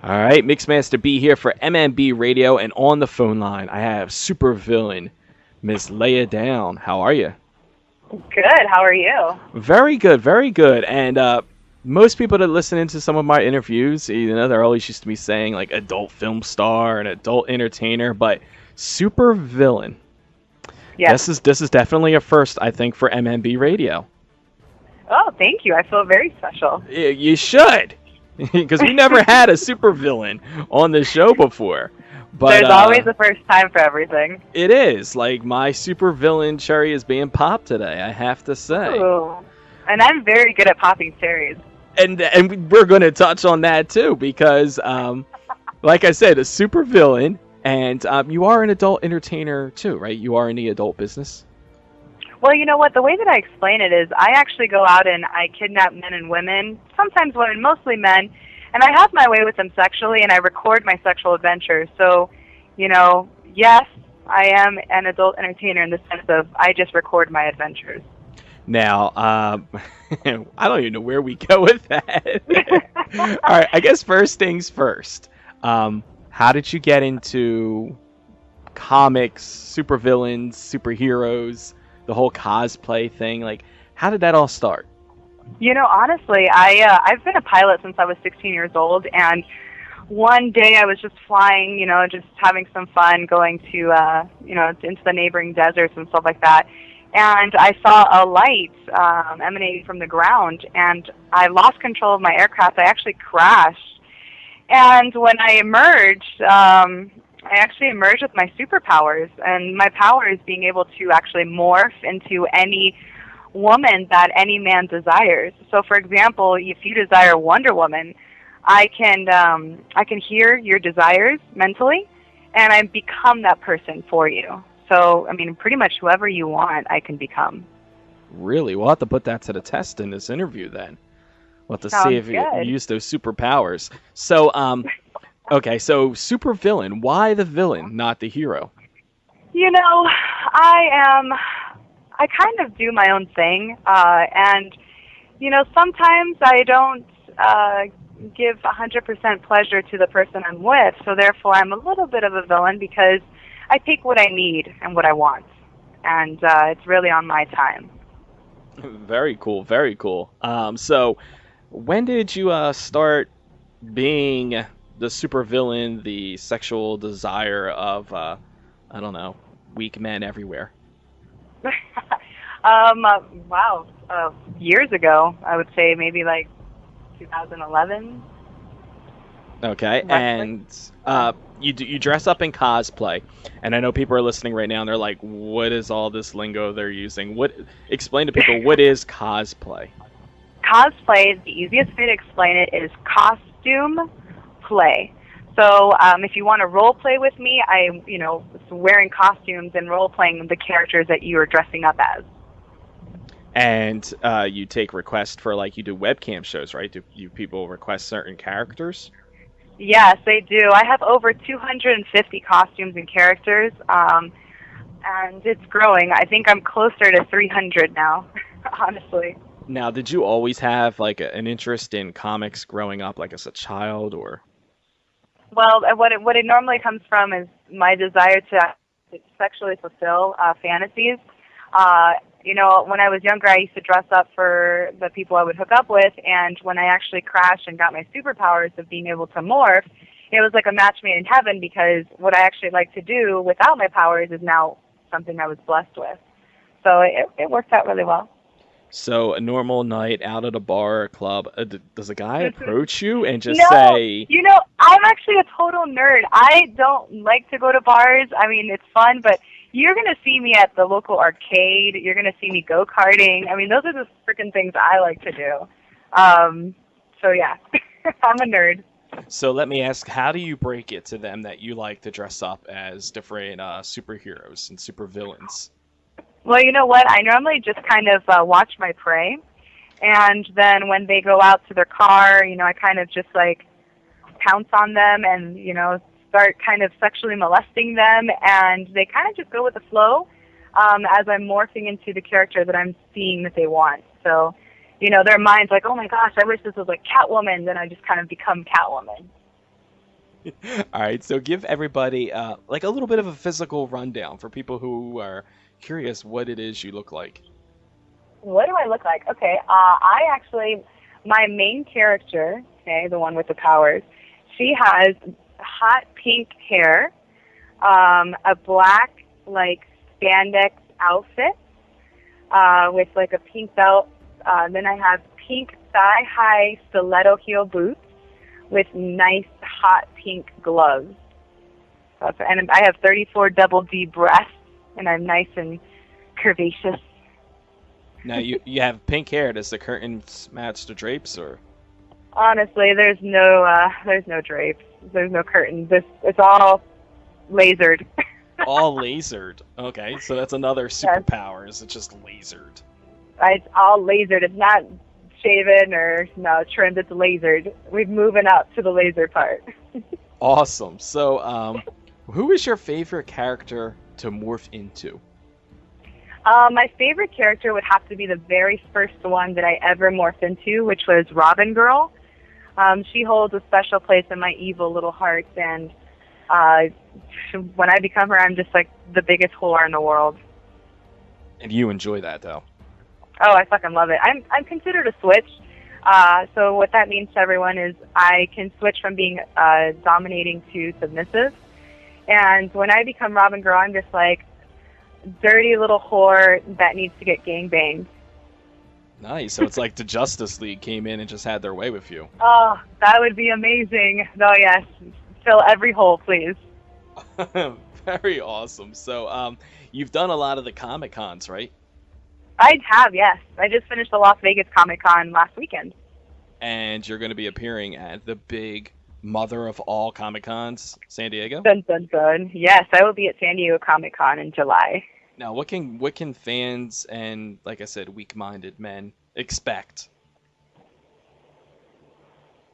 All right, Mixmaster B here for MMB Radio, and on the phone line, I have supervillain Miss Leia Down. How are you? Good. How are you? Very good, very good. And most people that listen into some of my interviews, they're always used to me saying like adult film star and adult entertainer, but supervillain. Yeah. This is definitely a first, I think, for MMB Radio. Oh, thank you. I feel very special. You should. Because we never had a supervillain on the show before. But there's always a first time for everything. It is. Like, my supervillain cherry is being popped today, I have to say. Ooh. And I'm very good at popping cherries. And we're going to touch on that, too, because, like I said, a supervillain, and you are an adult entertainer, too, right? You are in the adult business? Well, you know what? The way that I explain it is I actually go out and I kidnap men and women, sometimes women, mostly men, and I have my way with them sexually, and I record my sexual adventures. So, yes, I am an adult entertainer in the sense of I just record my adventures. Now, I don't even know where we go with that. All right, I guess first things first. How did you get into comics, supervillains, superheroes, the whole cosplay thing? Like, how did that all start? Honestly, I've been a pilot since I was 16 years old, and one day I was just flying, just having some fun, going to, into the neighboring deserts and stuff like that, and I saw a light emanating from the ground, and I lost control of my aircraft. I actually crashed, and when I emerged, I actually emerged with my superpowers, and my power is being able to actually morph into any woman that any man desires. So, for example, if you desire Wonder Woman, I can hear your desires mentally, and I become that person for you. So, pretty much whoever you want, I can become. Really? We'll have to put that to the test in this interview then. We'll have to see if you use those superpowers. So, okay, so supervillain. Why the villain, not the hero? I kind of do my own thing, and, sometimes I don't give 100% pleasure to the person I'm with, so therefore I'm a little bit of a villain because I take what I need and what I want, and it's really on my time. Very cool, very cool. So when did you start being the supervillain, the sexual desire of, weak men everywhere? Wow. Years ago, I would say maybe like 2011. Okay, and you dress up in cosplay, and I know people are listening right now, and they're like, "What is all this lingo they're using?" Explain to people what is cosplay. Cosplay, the easiest way to explain it is costume play. So if you want to role play with me, I'm wearing costumes and role playing the characters that you are dressing up as. And you take requests for, like, you do webcam shows, right? Do you people request certain characters? Yes, they do. I have over 250 costumes and characters, and it's growing. I think I'm closer to 300 now, honestly. Now, did you always have, like, an interest in comics growing up, like as a child, or? Well, what it normally comes from is my desire to sexually fulfill fantasies. When I was younger, I used to dress up for the people I would hook up with, and when I actually crashed and got my superpowers of being able to morph, it was like a match made in heaven, because what I actually like to do without my powers is now something I was blessed with. So it worked out really well. So a normal night out at a bar or club, does a guy approach you and just No, say... I'm actually a total nerd. I don't like to go to bars. It's fun, but you're going to see me at the local arcade. You're going to see me go-karting. Those are the freaking things I like to do. So, yeah, I'm a nerd. So let me ask, how do you break it to them that you like to dress up as different superheroes and supervillains? Well, you know what? I normally just kind of watch my prey, and then when they go out to their car, I kind of just like pounce on them and, start kind of sexually molesting them, and they kind of just go with the flow as I'm morphing into the character that I'm seeing that they want. So, their mind's like, oh my gosh, I wish this was like Catwoman, then I just kind of become Catwoman. All right, so give everybody like a little bit of a physical rundown for people who are curious what it is you look like. What do I look like? Okay, my main character, okay, the one with the powers, she has hot pink hair, a black, like, spandex outfit, with, like, a pink belt. Then I have pink thigh-high stiletto heel boots with nice hot pink gloves. And I have 34 double D breasts, and I'm nice and curvaceous. Now you have pink hair. Does the curtains match the drapes, or? Honestly, there's no drapes. There's no curtains. It's all lasered. All lasered. Okay, so that's another superpower. Is it just lasered? It's all lasered. It's not shaven or trimmed. It's lasered. We're moving up to the laser part. Awesome. So, who is your favorite character to morph into? My favorite character would have to be the very first one that I ever morphed into, which was Robin Girl. She holds a special place in my evil little heart, and when I become her, I'm just like the biggest whore in the world. And you enjoy that, though? Oh, I fucking love it. I'm considered a switch. So what that means to everyone is I can switch from being dominating to submissive. And when I become Robin Girl, I'm just like dirty little whore that needs to get gangbanged. Nice. So it's like the Justice League came in and just had their way with you. Oh, that would be amazing. Oh, yes. Fill every hole, please. Very awesome. So you've done a lot of the Comic-Cons, right? I have, yes. I just finished the Las Vegas Comic-Con last weekend. And you're going to be appearing at the big mother of all Comic-Cons, San Diego? Dun, dun, dun. Yes, I will be at San Diego Comic-Con in July. Now, what can fans and, like I said, weak-minded men expect?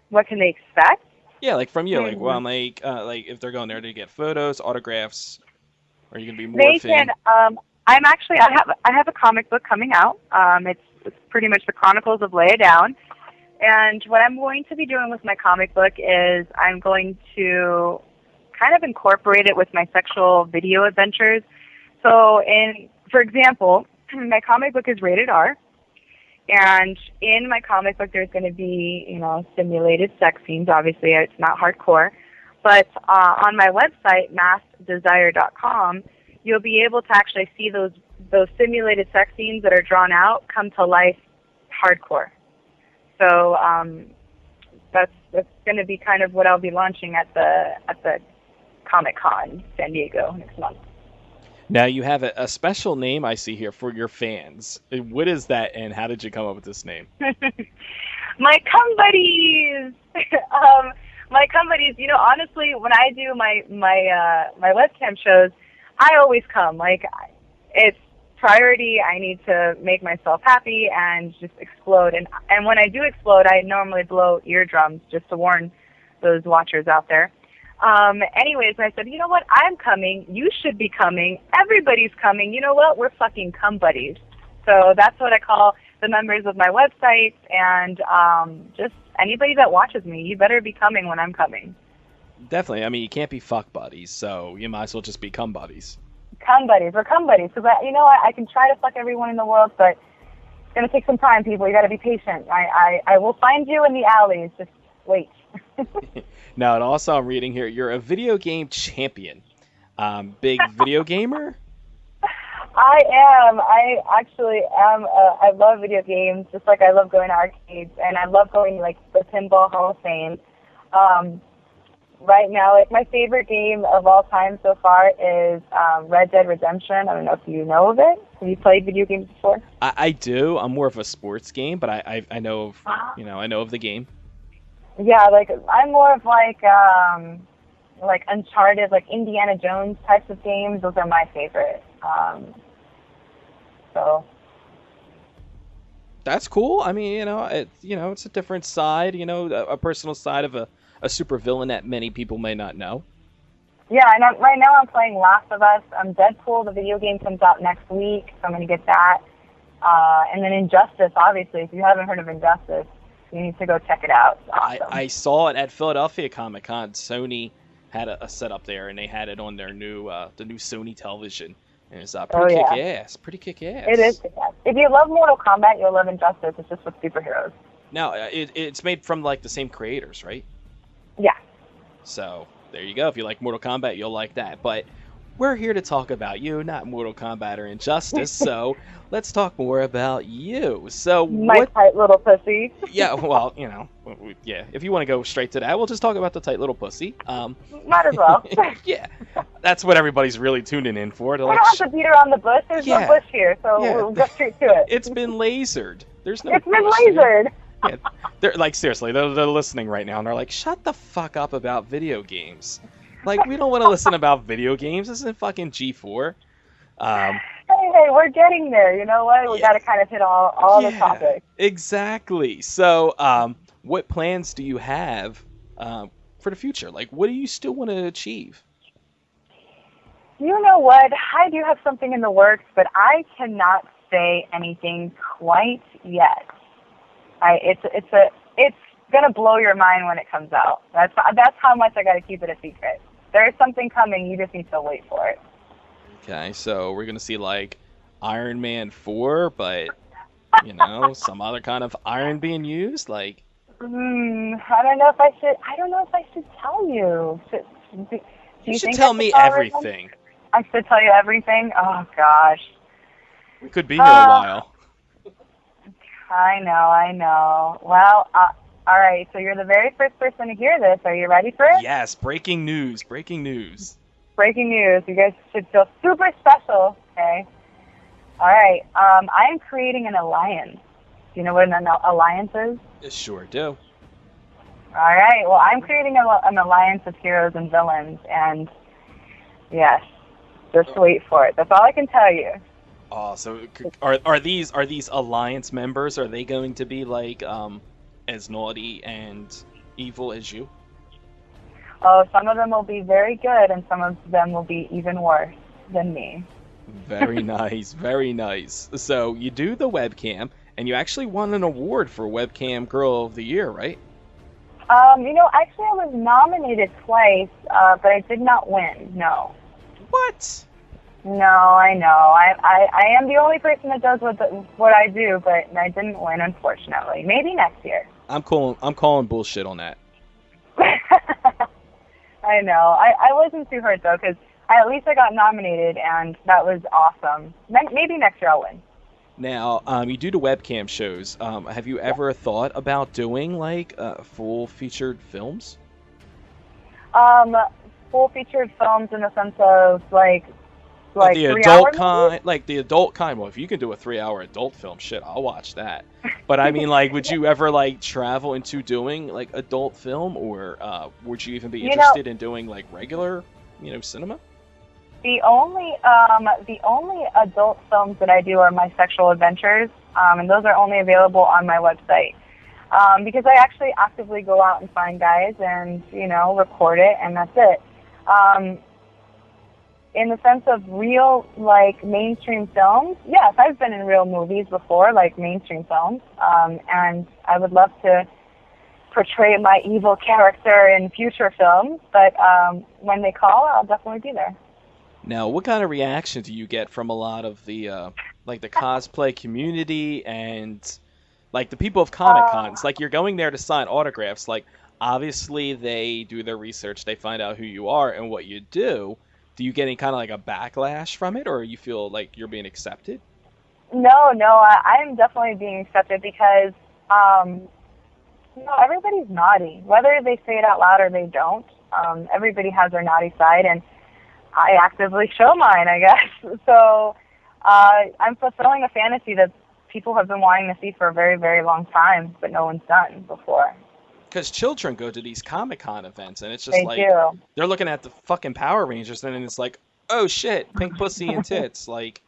What can they expect? Yeah, like from you, like like if they're going there to get photos, autographs, are you gonna be They morphing? can. I have a comic book coming out. It's pretty much the Chronicles of Leia Down, and what I'm going to be doing with my comic book is I'm going to kind of incorporate it with my sexual video adventures. So, for example, my comic book is rated R. And in my comic book, there's going to be, simulated sex scenes. Obviously, it's not hardcore. But on my website, maskdesire.com, you'll be able to actually see those simulated sex scenes that are drawn out come to life hardcore. So that's going to be kind of what I'll be launching at the Comic-Con San Diego next month. Now you have a special name I see here for your fans. What is that, and how did you come up with this name? My cum buddies. My cum buddies. Honestly, when I do my webcam shows, I always come. Like, it's priority. I need to make myself happy and just explode. And when I do explode, I normally blow eardrums just to warn those watchers out there. Anyways, I said, you know what? I'm coming. You should be coming. Everybody's coming. You know what? We're fucking cum buddies. So that's what I call the members of my website, and just anybody that watches me. You better be coming when I'm coming. Definitely. I mean, you can't be fuck buddies, so you might as well just be cum buddies. Cum buddies. We're cum buddies. Because, I can try to fuck everyone in the world, but it's going to take some time, people. You got to be patient. I will find you in the alleys. Just wait. Now, and also I'm reading here, you're a video game champion. Big video gamer? I am. I actually am. I love video games, just like I love going to arcades, and I love going to, the Pinball Hall of Fame. Right now, my favorite game of all time so far is Red Dead Redemption. I don't know if you know of it. Have you played video games before? I do. I'm more of a sports game, but I know of I know of the game. Yeah, I'm more of Uncharted, Indiana Jones types of games. Those are my favorite. So that's cool. I mean, it's a different side, a personal side of a supervillain that many people may not know. Yeah, and right now I'm playing Last of Us. Deadpool, the video game, comes out next week, so I'm going to get that. And then Injustice, obviously, if you haven't heard of Injustice. You need to go check it out. It's awesome. I saw it at Philadelphia Comic Con. Sony had a setup there, and they had it on their new the new Sony television. And it's pretty kick-ass. Pretty kick-ass. It is kick-ass. If you love Mortal Kombat, you'll love Injustice. It's just with superheroes. Now, it's made from, like, the same creators, right? Yeah. So, there you go. If you like Mortal Kombat, you'll like that. But we're here to talk about you, not Mortal Kombat or Injustice. So, let's talk more about you. So, My tight little pussy. Yeah, well, you know, yeah. If you want to go straight to that, we'll just talk about the tight little pussy. Might as well. Yeah, that's what everybody's really tuning in for. We don't have to beat around the bush. There's no bush here, so we'll go straight to it. It's been lasered. There's no. It's been lasered. Yeah, they're like, seriously, they're listening right now, and they're like, shut the fuck up about video games. Like, we don't want to listen about video games. This isn't fucking G4. Hey, we're getting there. You know what? We got to kind of hit all the topics. Exactly. So, what plans do you have for the future? Like, what do you still want to achieve? You know what? I do have something in the works, but I cannot say anything quite yet. It's gonna blow your mind when it comes out. That's how much I got to keep it a secret. There's something coming. You just need to wait for it. Okay, so we're gonna see like Iron Man 4, but you know, some other kind of iron being used, like. I don't know if I should tell you. You should tell me everything. I should tell you everything? Oh gosh. We could be here a while. I know. Well, all right, so you're the very first person to hear this. Are you ready for it? Yes, breaking news. Breaking news. You guys should feel super special, okay? All right, I am creating an alliance. Do you know what an alliance is? Sure do. All right, well, I'm creating an alliance of heroes and villains, and yes, just wait for it. That's all I can tell you. Oh, so are these alliance members? Are they going to be like as naughty and evil as you? Oh, some of them will be very good, and some of them will be even worse than me. Very nice, very nice. So you do the webcam, and you actually won an award for Webcam Girl of the Year, right? Actually, I was nominated twice, but I did not win. No. What? No, I know. I am the only person that does what I do, but I didn't win, unfortunately. Maybe next year. I'm calling bullshit on that. I know. I wasn't too hurt though, because at least I got nominated, and that was awesome. Maybe next year I'll win. Now, you do the webcam shows. Have you ever thought about doing like full featured films? Full featured films in the sense of like the adult kind, like the adult kind. Well, if you can do a 3-hour adult film, shit, I'll watch that. But I mean, like, would you ever like travel into doing like adult film, or would you even be interested in doing like regular, cinema? The only adult films that I do are my sexual adventures, and those are only available on my website. Because I actually actively go out and find guys and record it, and that's it. In the sense of real, like, mainstream films, yes, I've been in real movies before, like mainstream films, and I would love to portray my evil character in future films, but when they call, I'll definitely be there. Now, what kind of reaction do you get from a lot of the, the cosplay community and, like, the people of Comic Cons? Like, you're going there to sign autographs. Like, obviously, they do their research. They find out who you are and what you do. Do you get any kind of, like, a backlash from it, or you feel like you're being accepted? No, I'm definitely being accepted because, everybody's naughty. Whether they say it out loud or they don't, everybody has their naughty side, and I actively show mine, I guess. So I'm fulfilling a fantasy that people have been wanting to see for a very, very long time, but no one's done before. Because children go to these Comic-Con events, and it's just they're looking at the fucking Power Rangers, and it's like, oh shit, pink pussy and tits, like.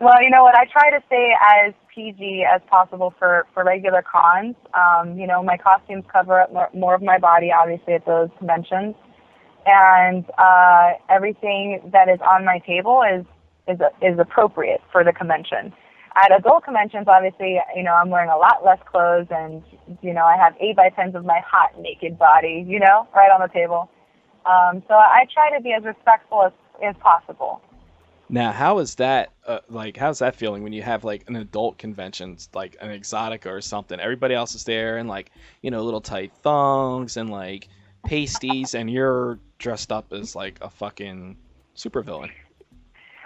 Well, you know what? I try to stay as PG as possible for regular cons. My costumes cover up more of my body, obviously, at those conventions. And everything that is on my table is appropriate for the convention. At adult conventions, obviously, I'm wearing a lot less clothes, and, I have 8x10s of my hot, naked body, right on the table. So I try to be as respectful as possible. Now, how is that, how's that feeling when you have, like, an adult convention, like an Exotica or something? Everybody else is there in, like, little tight thongs and, like, pasties, and you're dressed up as, like, a fucking supervillain.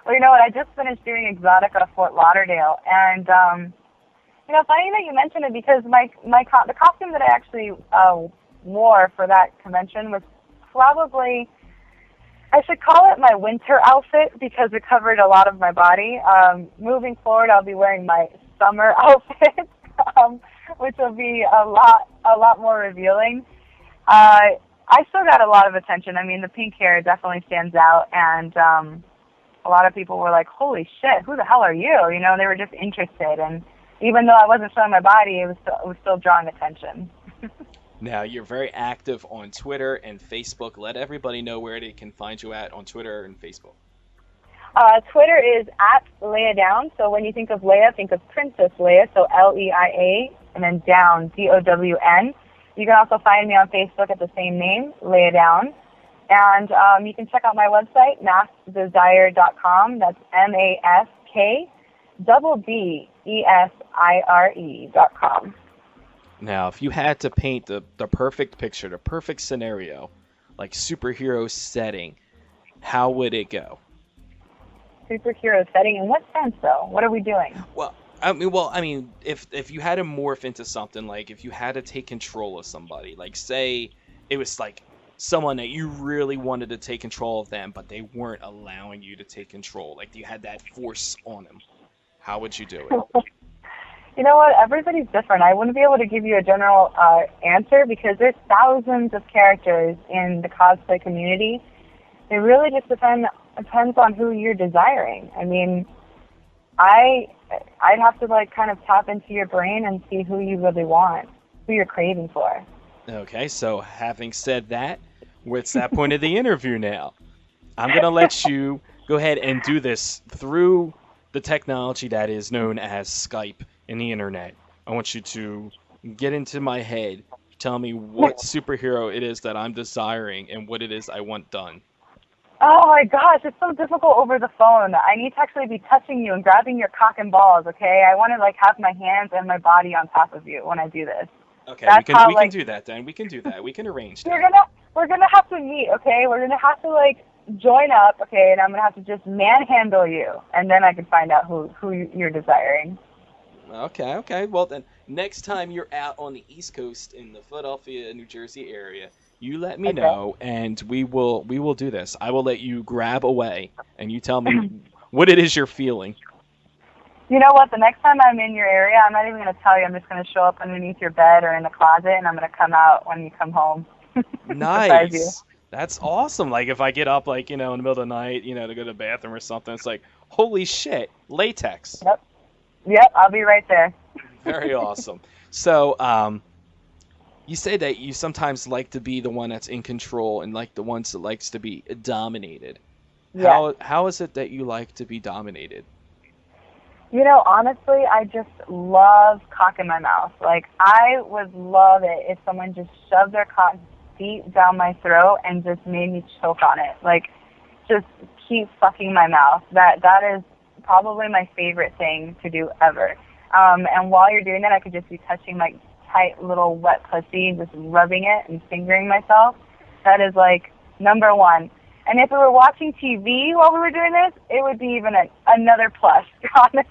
Well, you know what? I just finished doing Exotica Fort Lauderdale, and, funny that you mentioned it, because the costume that I actually wore for that convention was probably, I should call it my winter outfit, because it covered a lot of my body. Moving forward, I'll be wearing my summer outfit, which will be a lot more revealing. I still got a lot of attention. I mean, the pink hair definitely stands out, and a lot of people were like, holy shit, who the hell are you? They were just interested, and even though I wasn't showing my body, it was still drawing attention. Now, you're very active on Twitter and Facebook. Let everybody know where they can find you at on Twitter and Facebook. Twitter is at Leia Down. So when you think of Leia, think of Princess Leia, so Leia, and then Down, Down. You can also find me on Facebook at the same name, Leia Down. And you can check out my website, maskdesire.com. That's maskdesire.com. Now, if you had to paint the perfect picture, the perfect scenario, like superhero setting, how would it go? Superhero setting? In what sense, though? What are we doing? Well, if you had to morph into something, like if you had to take control of somebody, like say it was like someone that you really wanted to take control of them, but they weren't allowing you to take control, like you had that force on them, how would you do it? You know what? Everybody's different. I wouldn't be able to give you a general answer, because there's thousands of characters in the cosplay community. It really just depends on who you're desiring. I mean, I'd have to kind of tap into your brain and see who you really want, who you're craving for. Okay, so having said that, what's that point of the interview now? I'm going to let you go ahead and do this through the technology that is known as Skype and the internet. I want you to get into my head, tell me what superhero it is that I'm desiring and what it is I want done. Oh my gosh, it's so difficult over the phone. I need to actually be touching you and grabbing your cock and balls, okay? I want to have my hands and my body on top of you when I do this. Okay, we can do that then. We can do that. We can arrange that. We're gonna have to meet, okay? We're gonna have to join up, okay? And I'm gonna have to just manhandle you, and then I can find out who you're desiring. Okay. Well then, next time you're out on the East Coast in the Philadelphia, New Jersey area, you let me know, and we will do this. I will let you grab away, and you tell me what it is you're feeling. You know what? The next time I'm in your area, I'm not even going to tell you. I'm just going to show up underneath your bed or in the closet, and I'm going to come out when you come home. Nice. That's awesome. Like, if I get up, in the middle of the night, to go to the bathroom or something, it's like, holy shit, latex. Yep, I'll be right there. Very awesome. So, you say that you sometimes like to be the one that's in control and like the ones that likes to be dominated. Yeah. How is it that you like to be dominated? Honestly, I just love cock in my mouth. I would love it if someone just shoved their cock deep down my throat and just made me choke on it. Just keep fucking my mouth. That is probably my favorite thing to do ever. And while you're doing that, I could just be touching my tight little wet pussy and just rubbing it and fingering myself. That is number one. And if we were watching TV while we were doing this, it would be even another plus, honestly.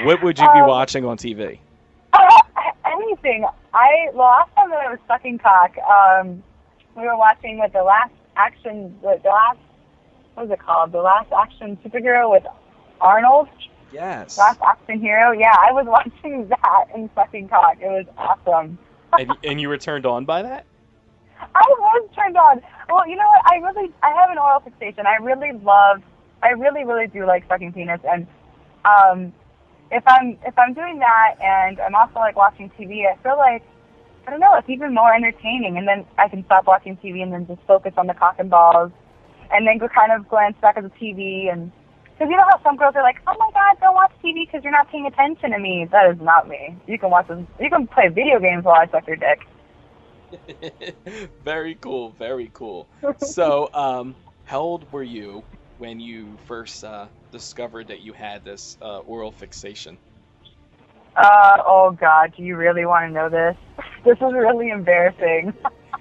What would you be watching on TV? Anything. The last time that I was sucking cock, we were watching what was it called? The Last Action Superhero with Arnold? Yes. Last Action Hero? Yeah, I was watching that and sucking cock. It was awesome. And you were turned on by that? I was turned on. Well, you know what? I have an oral fixation. I really, really do like sucking penis. And if I'm doing that and I'm also watching TV, I feel I don't know, it's even more entertaining. And then I can stop watching TV and then just focus on the cock and balls, and then go kind of glance back at the TV. And Because you know how some girls are like, oh my God, don't watch TV because you're not paying attention to me. That is not me. You can watch this. You can play video games while I suck your dick. Very cool, very cool. So, how old were you when you first discovered that you had this oral fixation? Oh God, do you really want to know this? This is really embarrassing.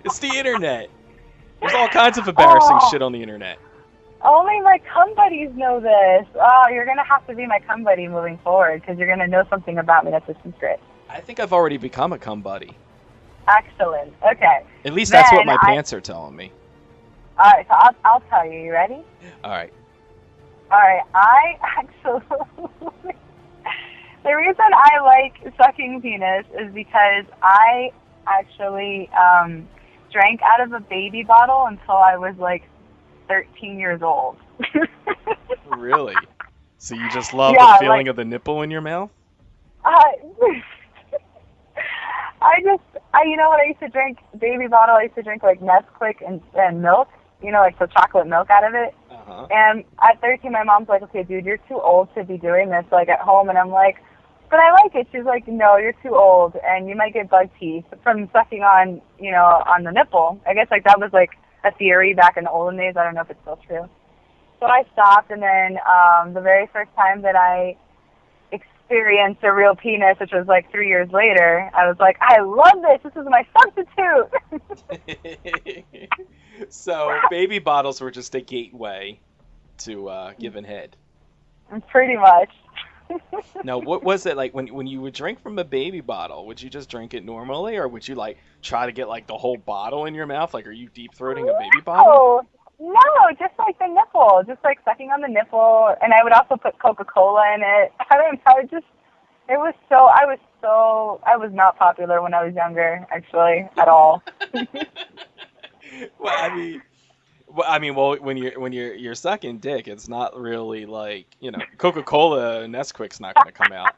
It's the internet. There's all kinds of embarrassing shit on the internet. Only my cum buddies know this. Oh, you're going to have to be my cum buddy moving forward because you're going to know something about me that's a secret. I think I've already become a cum buddy. Excellent. Okay. At least that's what my pants are telling me. All right, so I'll tell you. You ready? All right. All right. I actually... The reason I like sucking penis is because I actually drank out of a baby bottle until I was like 13 years old. Really? So you just love the feeling of the nipple in your mouth? You know what I used to drink? Baby bottle, I used to drink like Nesquik and milk, you know, like the chocolate milk out of it. Uh-huh. And at 13, my mom's like, okay, dude, you're too old to be doing this, like at home. And I'm like, but I like it. She's like, no, you're too old, and you might get bug teeth from sucking on, you know, on the nipple. I guess like that was like a theory back in the olden days. I don't know if it's still true. So I stopped, and then the very first time that I experienced a real penis, which was like 3 years later, I was like, I love this. This is my substitute. So baby bottles were just a gateway to giving head. Pretty much. Now, what was it like when you would drink from a baby bottle? Would you just drink it normally, or would you like try to get like the whole bottle in your mouth? Like, are you deep throating a baby bottle? No, just like the nipple, just like sucking on the nipple, and I would also put Coca-Cola in it. I don't know, I was not popular when I was younger, actually, at all. Well, when you're sucking dick, it's not really like, you know, Coca-Cola and Nesquik's not going to come out.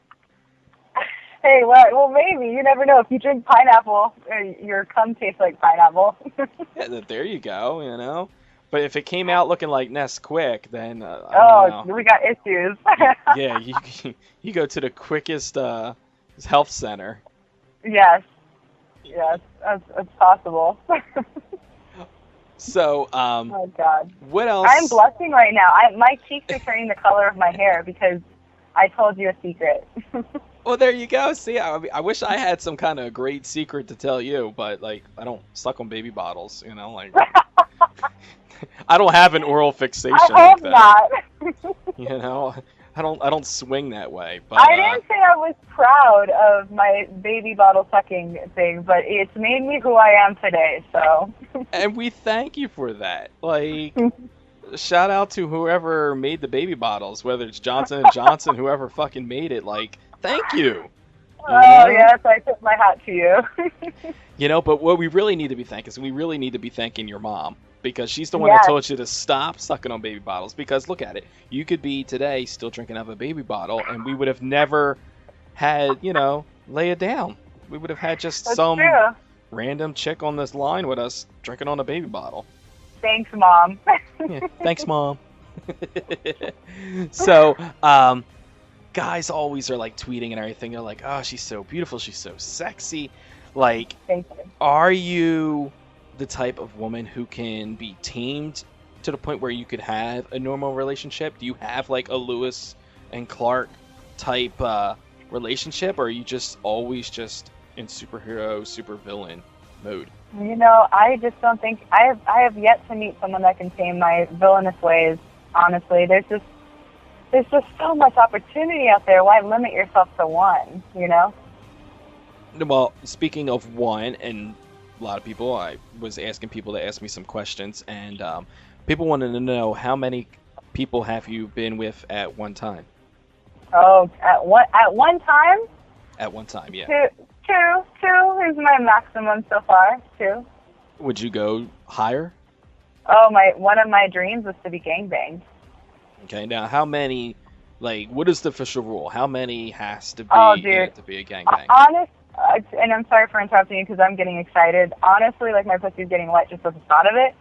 Hey, well, maybe. You never know. If you drink pineapple, your cum tastes like pineapple. Yeah, there you go, you know. But if it came out looking like Nesquik, then I don't know. We got issues. Yeah, you go to the quickest health center. Yes, it's possible. So, oh God, what else? I'm blushing right now. My cheeks are turning the color of my hair because I told you a secret. Well, there you go. See, I wish I had some kind of great secret to tell you, but like I don't suck on baby bottles, you know, like I don't have an oral fixation like that. Not. You know, I don't swing that way. But I didn't say I was proud of my baby bottle sucking thing, but it's made me who I am today. So. And we thank you for that. Like, shout out to whoever made the baby bottles, whether it's Johnson & Johnson, whoever fucking made it. Like, thank you. Oh, yes, I tip my hat to you. You know, but what we really need to be thanking is we really need to be thanking your mom, because she's the one that told you to stop sucking on baby bottles. Because look at it. You could be today still drinking out of a baby bottle, and we would have never had, you know, Leia Down. We would have had just some random chick on this line with us drinking on a baby bottle. Thanks, Mom. Yeah, thanks, Mom. So, guys always are like tweeting and everything. They're like, oh, she's so beautiful. She's so sexy. Like, thank you. Are you the type of woman who can be tamed to the point where you could have a normal relationship? Do you have like a Lewis and Clark type relationship, or are you just always just in superhero, supervillain mode? You know, I just don't think I have yet to meet someone that can tame my villainous ways. Honestly, there's just so much opportunity out there. Why limit yourself to one? You know. Well, speaking of one, and a lot of people, I was asking people to ask me some questions, and people wanted to know, how many people have you been with at one time? Oh, at one time? At one time, yeah. Two is my maximum so far. 2. Would you go higher? Oh, one of my dreams was to be gangbanged. Okay, now how many? Like, what is the official rule? How many has to be to be a gangbang? And I'm sorry for interrupting you because I'm getting excited. Honestly, like, my pussy's getting wet just with the thought of it.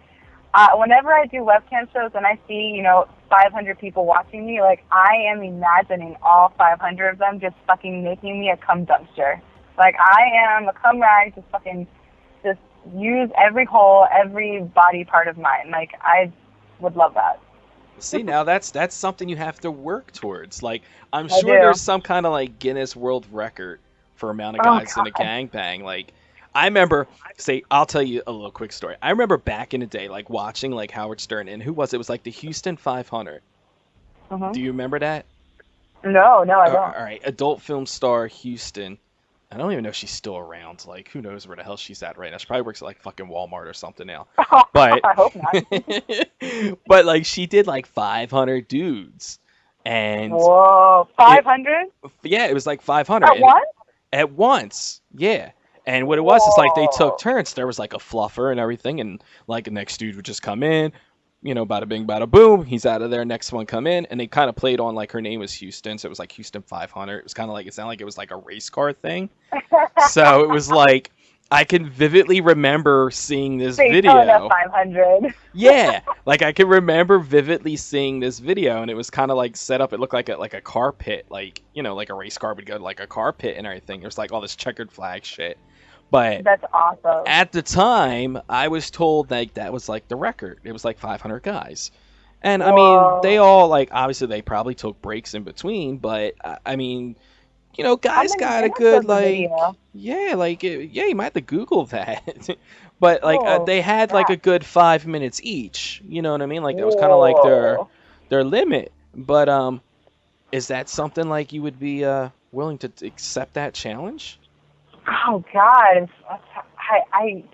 whenever I do webcam shows and I see, 500 people watching me, like, I am imagining all 500 of them just fucking making me a cum dumpster. Like, I am a cum rag, just use every hole, every body part of mine. Like, I would love that. See, now that's something you have to work towards. Like, I'm sure there's some kind of, like, Guinness World Record for amount of guys in a gangbang. Like, I remember, I'll tell you a little quick story. I remember back in the day, like, watching, like, Howard Stern, and who was it? It was, like, the Houston 500. Do you remember that? No, I don't. All right, adult film star Houston. I don't even know if she's still around. Like, who knows where the hell she's at right now? She probably works at, like, fucking Walmart or something now. But I hope not. But, like, she did, like, 500 dudes. And whoa, 500? Yeah, it was, like, 500. At once? At once, yeah. And what it was is, like, they took turns. There was, like, a fluffer and everything, and, like, the next dude would just come in, bada bing, bada boom, he's out of there, next one come in, and they kind of played on, like, her name was Houston, so it was, like, Houston 500. It was kind of like, it sounded like it was, like, a race car thing. So it was, like, I can vividly remember seeing this video. 500. Yeah, like, I can remember vividly seeing this video, and it was kind of, like, set up, it looked like a car pit, like, like a race car would go to, like, a car pit and everything. It was, like, all this checkered flag shit. But that's awesome. At the time, I was told that was, like, the record. It was, like, 500 guys. And, I mean, they all, like, obviously they probably took breaks in between, but, I mean, guys got a good, like, you might have to Google that. But, like, they had, like, a good 5 minutes each. You know what I mean? Like, that was kind of, like, their limit. But, is that something, like, you would be willing to accept that challenge? Oh God, I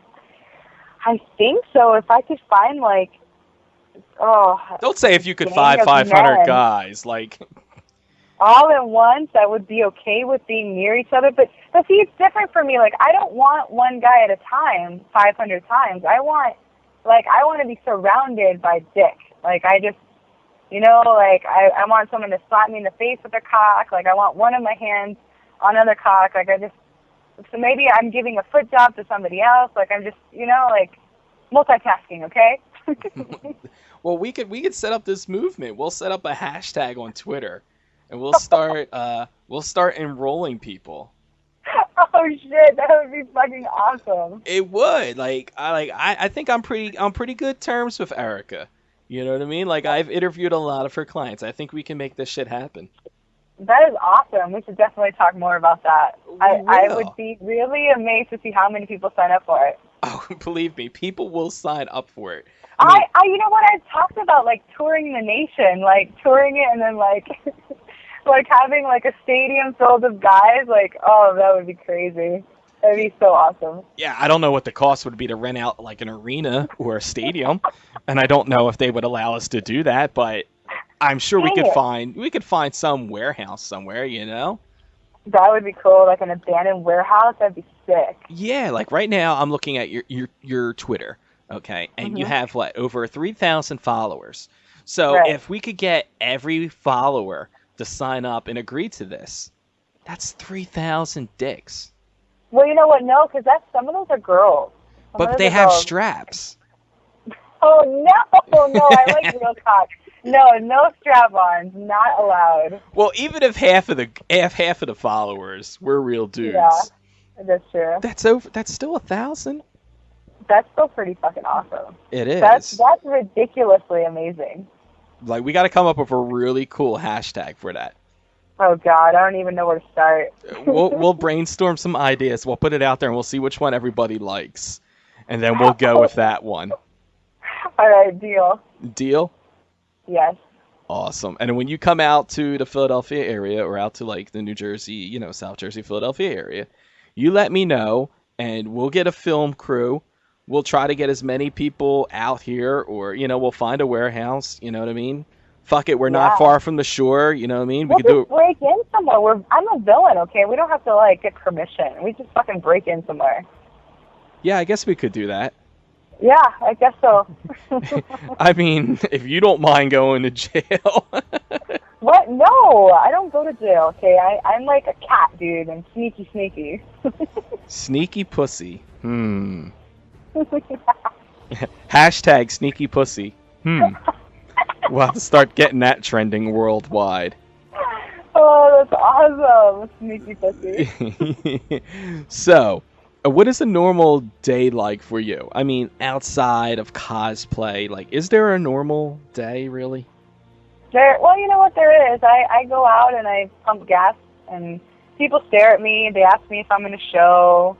think so. If I could find don't say if you could find 500 guys, like all at once, I would be okay with being near each other. But see, it's different for me. Like, I don't want one guy at a time, 500 times. I want to be surrounded by dick. Like, I just, I want someone to slap me in the face with their cock. Like, I want one of my hands on another cock. Like, so maybe I'm giving a foot job to somebody else. Like, I'm just, multitasking, okay? Well, we could set up this movement. We'll set up a hashtag on Twitter, and we'll start enrolling people. Oh shit, that would be fucking awesome. It would. I think I'm pretty good terms with Erica. You know what I mean? Like, I've interviewed a lot of her clients. I think we can make this shit happen. That is awesome. We should definitely talk more about that. I would be really amazed to see how many people sign up for it. Oh, believe me, people will sign up for it. I you know what, I've talked about, like, touring the nation, like, touring it and then, like, like, having, like, a stadium filled with guys. Like, oh, that would be crazy. That'd be so awesome. Yeah, I don't know what the cost would be to rent out, like, an arena or a stadium, and I don't know if they would allow us to do that, but I'm sure we could find some warehouse somewhere, That would be cool, like an abandoned warehouse. That'd be sick. Yeah, like right now I'm looking at your Twitter, okay, and you have over 3,000 followers. So if we could get every follower to sign up and agree to this, that's 3,000 dicks. Well, you know what? No, because some of those are girls. But they have straps. Oh no! I like real cock. No strap-ons, not allowed. Well, even if half of the followers were real dudes, yeah, that's true. That's still 1,000. That's still pretty fucking awesome. It is. That's ridiculously amazing. Like, we got to come up with a really cool hashtag for that. Oh God, I don't even know where to start. We'll brainstorm some ideas. We'll put it out there, and we'll see which one everybody likes, and then we'll go with that one. All right, deal. Deal? Yes. Awesome. And when you come out to the Philadelphia area, or out to, like, the New Jersey, South Jersey, Philadelphia area, you let me know, and we'll get a film crew. We'll try to get as many people out here, or, we'll find a warehouse, you know what I mean? Fuck it, we're not far from the shore, you know what I mean? We could break in somewhere. I'm a villain, okay? We don't have to, like, get permission. We just fucking break in somewhere. Yeah, I guess we could do that. Yeah, I guess so. I mean, if you don't mind going to jail. What? No, I don't go to jail, okay? I'm like a cat, dude. I'm sneaky. Sneaky pussy. Hashtag sneaky pussy. We'll have to start getting that trending worldwide. Oh, that's awesome. Sneaky pussy. So, what is a normal day like for you? I mean, outside of cosplay, like, is there a normal day, really? Well, you know what there is. I go out and I pump gas, and people stare at me. They ask me if I'm in a show.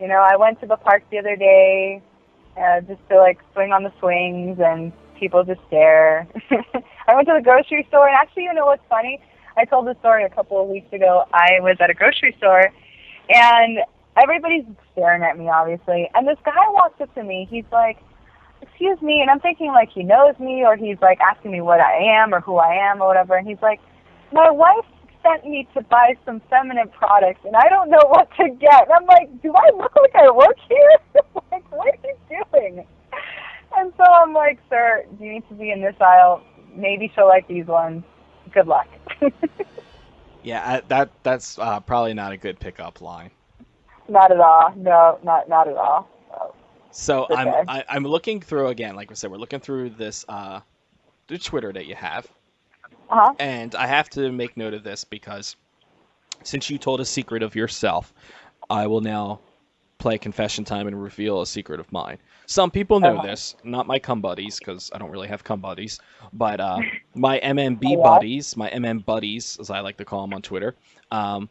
You know, I went to the park the other day just to, like, swing on the swings, and people just stare. I went to the grocery store, and actually, you know what's funny? I told this story a couple of weeks ago. I was at a grocery store, and everybody's staring at me, obviously. And this guy walks up to me. He's like, "Excuse me," and I'm thinking, like, he knows me, or he's, like, asking me what I am or who I am or whatever. And he's like, "My wife sent me to buy some feminine products, and I don't know what to get." And I'm like, "Do I look like I work here?" Like, what are you doing? And so I'm like, "Sir, do you need to be in this aisle? Maybe she'll like these ones. Good luck." Yeah, that's probably not a good pickup line. Not at all. No, not at all. No. So Okay. I'm looking through again. Like I said, we're looking through this the Twitter that you have, Uh-huh. and I have to make note of this because since you told a secret of yourself, I will now play confession time and reveal a secret of mine. Some people know this, not my cum buddies, because I don't really have cum buddies, but my MMB buddies, my MM buddies, as I like to call them on Twitter. Some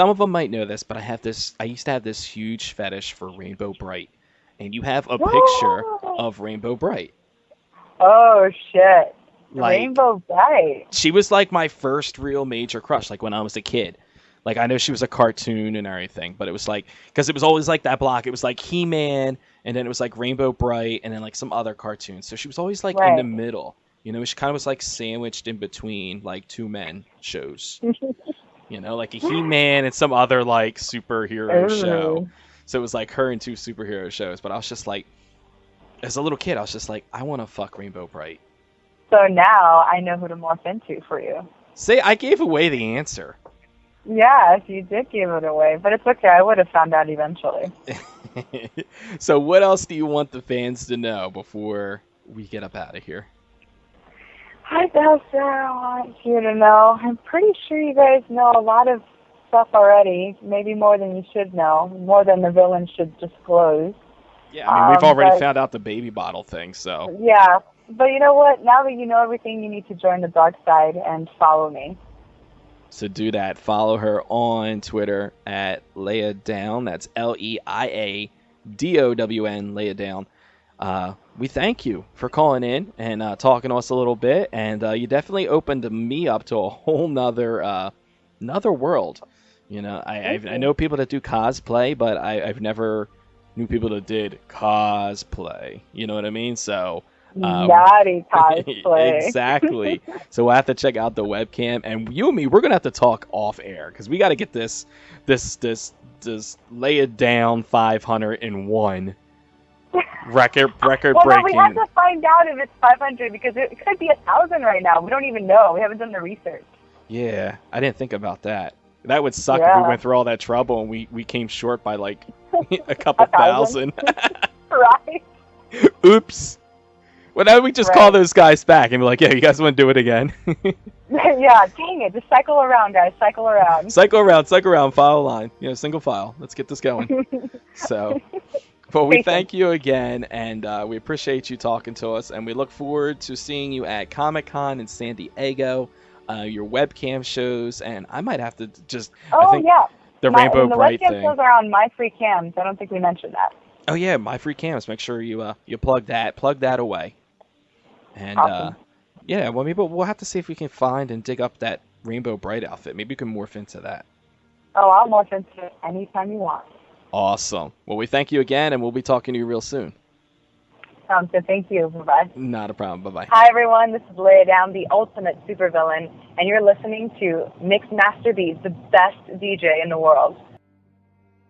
of them might know this, but I used to have this huge fetish for Rainbow Bright, and you have a picture of Rainbow Bright. Oh, shit. Like, Rainbow Bright. She was like my first real major crush, like when I was a kid. Like, I know she was a cartoon and everything, but it was like, because it was always like that block. It was like He-Man, and then it was like Rainbow Bright, and then like some other cartoons. So she was always like in the middle. You know, she kind of was like sandwiched in between like two men shows. You know, like a He-Man and some other like superhero show. So it was like her and two superhero shows. But I was just like, as a little kid, I was just like, I want to fuck Rainbow Bright. So now I know who to morph into for you. Say, I gave away the answer. Yes, you did give it away, but it's okay. I would have found out eventually. So what else do you want the fans to know before we get up out of here? What else do I want you to know? I'm pretty sure you guys know a lot of stuff already, maybe more than you should know, more than the villain should disclose. Yeah, I mean, we've already found out the baby bottle thing, so... Yeah, but you know what? Now that you know everything, you need to join the dark side and follow me. So do that. Follow her on Twitter at Leia Down. That's LeiaDown, Leia Down. We thank you for calling in and talking to us a little bit. And you definitely opened me up to a whole nother world. You know, I know people that do cosplay, but I've never knew people that did cosplay. You know what I mean? So... naughty cosplay. Exactly. So we'll have to check out the webcam, and you and me, we're gonna have to talk off air because we got to get this Lay It Down 501 record breaking. No, we have to find out if it's 500 because it could be 1,000 right now. We don't even know. We haven't done the research. Yeah, I didn't think about that. That would suck if we went through all that trouble and we came short by like a couple thousand. Right. Oops. Well, now we just call those guys back and be like, yeah, you guys want to do it again? Yeah, dang it. Just cycle around, guys. Cycle around. Cycle around, file line. You know, single file. Let's get this going. So, well, we thank you again, and we appreciate you talking to us, and we look forward to seeing you at Comic-Con in San Diego, your webcam shows, and I might have to just... Oh, I think the Rainbow Bright thing. The webcam shows are on My Free Cams. I don't think we mentioned that. Oh, yeah, My Free Cams. Make sure you plug that away. And, awesome. Yeah, well, maybe we'll have to see if we can find and dig up that Rainbow Bright outfit. Maybe you can morph into that. Oh, I'll morph into it anytime you want. Awesome. Well, we thank you again, and we'll be talking to you real soon. Sounds good. Thank you. Bye-bye. Not a problem. Bye-bye. Hi, everyone. This is Leia Down, the ultimate supervillain, and you're listening to Mixed Master Beats, the best DJ in the world.